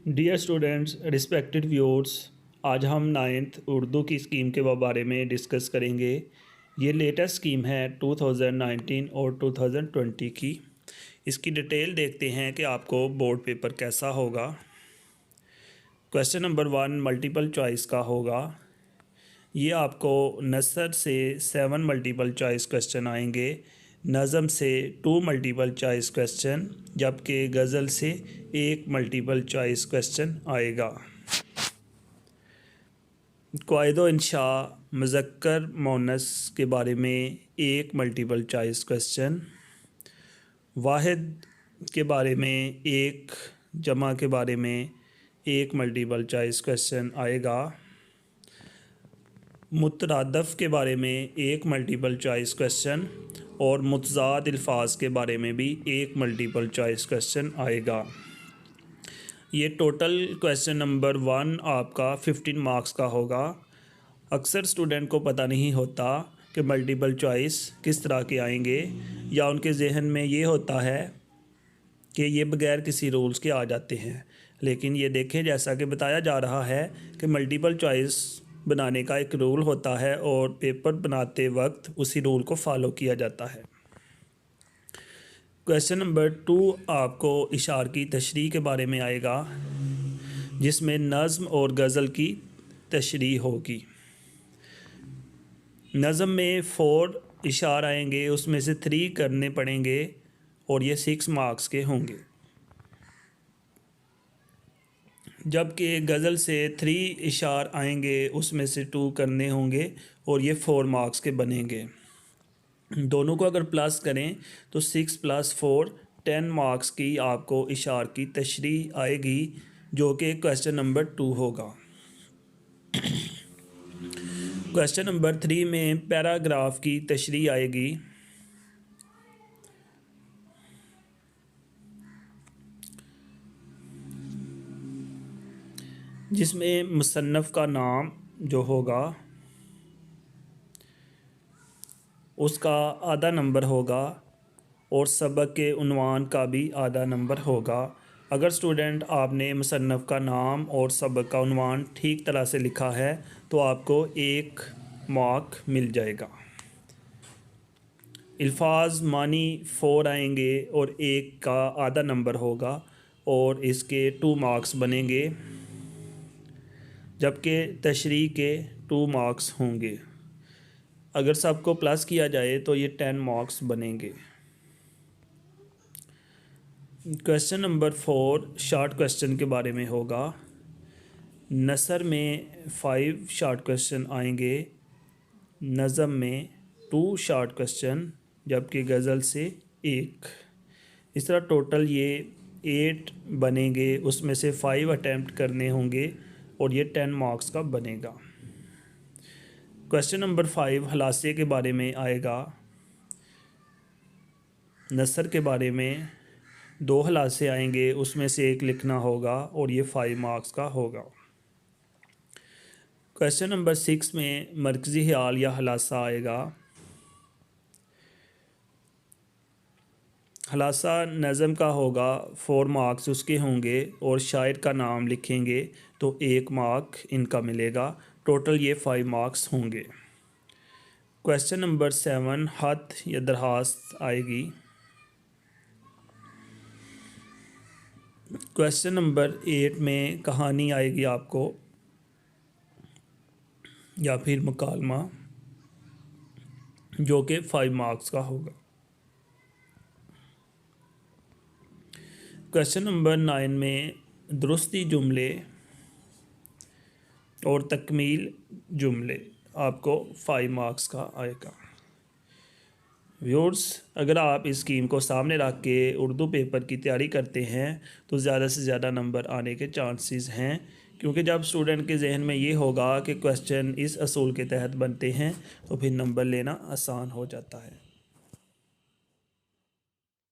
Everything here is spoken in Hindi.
डियर स्टूडेंट्स, रिस्पेक्टेड व्यूअर्स, आज हम नाइन्थ उर्दू की स्कीम के बारे में डिस्कस करेंगे। ये लेटेस्ट स्कीम है 2019 और 2020 की। इसकी डिटेल देखते हैं कि आपको बोर्ड पेपर कैसा होगा। क्वेश्चन नंबर 1 मल्टीपल चॉइस का होगा। ये आपको नसर से 7 मल्टीपल चॉइस क्वेश्चन आएंगे, नज़म से 2 मल्टीपल चॉइस क्वेश्चन, जबकि गज़ल से 1 मल्टीपल चॉइस क्वेश्चन आएगा। क़वाइदो इंशा मुज़क्कर मोनस के बारे में 1 मल्टीपल चॉइस क्वेश्चन, वाहिद के बारे में 1, जमा के बारे में 1 मल्टीपल चॉइस क्वेश्चन आएगा। मुतरादफ़ के बारे में 1 मल्टीपल चॉइस क्वेश्चन और मुतज़ाद अल्फाज के बारे में भी 1 मल्टीपल चॉइस क्वेश्चन आएगा। ये टोटल क्वेश्चन नंबर 1 आपका 15 मार्क्स का होगा। अक्सर स्टूडेंट को पता नहीं होता कि मल्टीपल चॉइस किस तरह के आएंगे, या उनके जहन में ये होता है कि ये बग़ैर किसी रूल्स के आ जाते हैं। लेकिन ये देखें, जैसा कि बताया जा रहा है कि मल्टीपल चॉइस बनाने का एक रूल होता है और पेपर बनाते वक्त उसी रूल को फॉलो किया जाता है। क्वेश्चन नंबर 2 आपको इशार की तशरीह के बारे में आएगा, जिसमें नज़्म और गज़ल की तशरीह होगी। नज़्म में 4 इशार आएंगे, उसमें से 3 करने पड़ेंगे और ये 6 मार्क्स के होंगे, जबकि गज़ल से 3 इशार आएंगे, उसमें से 2 करने होंगे और ये 4 मार्क्स के बनेंगे। दोनों को अगर प्लस करें तो 6 + 4 10 मार्क्स की आपको इशार की तशरीह आएगी, जो कि क्वेश्चन नंबर 2 होगा। क्वेश्चन नंबर 3 में पैराग्राफ की तशरीह आएगी, जिसमें मुसन्नफ़ का नाम जो होगा उसका आधा नंबर होगा और सबक के उन्वान का भी आधा नंबर होगा। अगर स्टूडेंट आपने मुसन्नफ़ का नाम और सबक का उन्वान ठीक तरह से लिखा है तो आपको 1 मार्क मिल जाएगा। अल्फाज मानी 4 आएंगे और 1 का आधा नंबर होगा और इसके 2 मार्क्स बनेंगे, जबकि तशरीह के 2 मार्क्स होंगे। अगर सबको प्लस किया जाए तो ये 10 मार्क्स बनेंगे। क्वेश्चन नंबर 4 शॉर्ट क्वेश्चन के बारे में होगा। नसर में 5 शॉर्ट क्वेश्चन आएंगे, नज़म में 2 शॉर्ट क्वेश्चन, जबकि गज़ल से 1। इस तरह टोटल ये 8 बनेंगे, उसमें से 5 अटैम्प्ट करने होंगे और ये 10 मार्क्स का बनेगा। क्वेश्चन नंबर 5 हलासे के बारे में आएगा। नसर के बारे में 2 हलासे आएंगे, उसमें से 1 लिखना होगा और ये 5 मार्क्स का होगा। क्वेश्चन नंबर 6 में मरकज़ी ख्याल या हलासा आएगा। हलासा नज़म का होगा, 4 मार्क्स उसके होंगे और शायर का नाम लिखेंगे तो 1 मार्क इनका मिलेगा। टोटल ये 5 मार्क्स होंगे। क्वेश्चन नंबर 7 हद या दरखास्त आएगी। क्वेश्चन नंबर 8 में कहानी आएगी आपको या फिर मुकालमा, जो कि 5 मार्क्स का होगा। क्वेश्चन नंबर 9 में दुरुस्ती जुमले और तकमील जुमले आपको 5 मार्क्स का आएगा। व्यूअर्स, अगर आप इस स्कीम को सामने रख के उर्दू पेपर की तैयारी करते हैं तो ज़्यादा से ज़्यादा नंबर आने के चांसेस हैं, क्योंकि जब स्टूडेंट के जहन में ये होगा कि क्वेश्चन इस असूल के तहत बनते हैं तो फिर नंबर लेना आसान हो जाता है।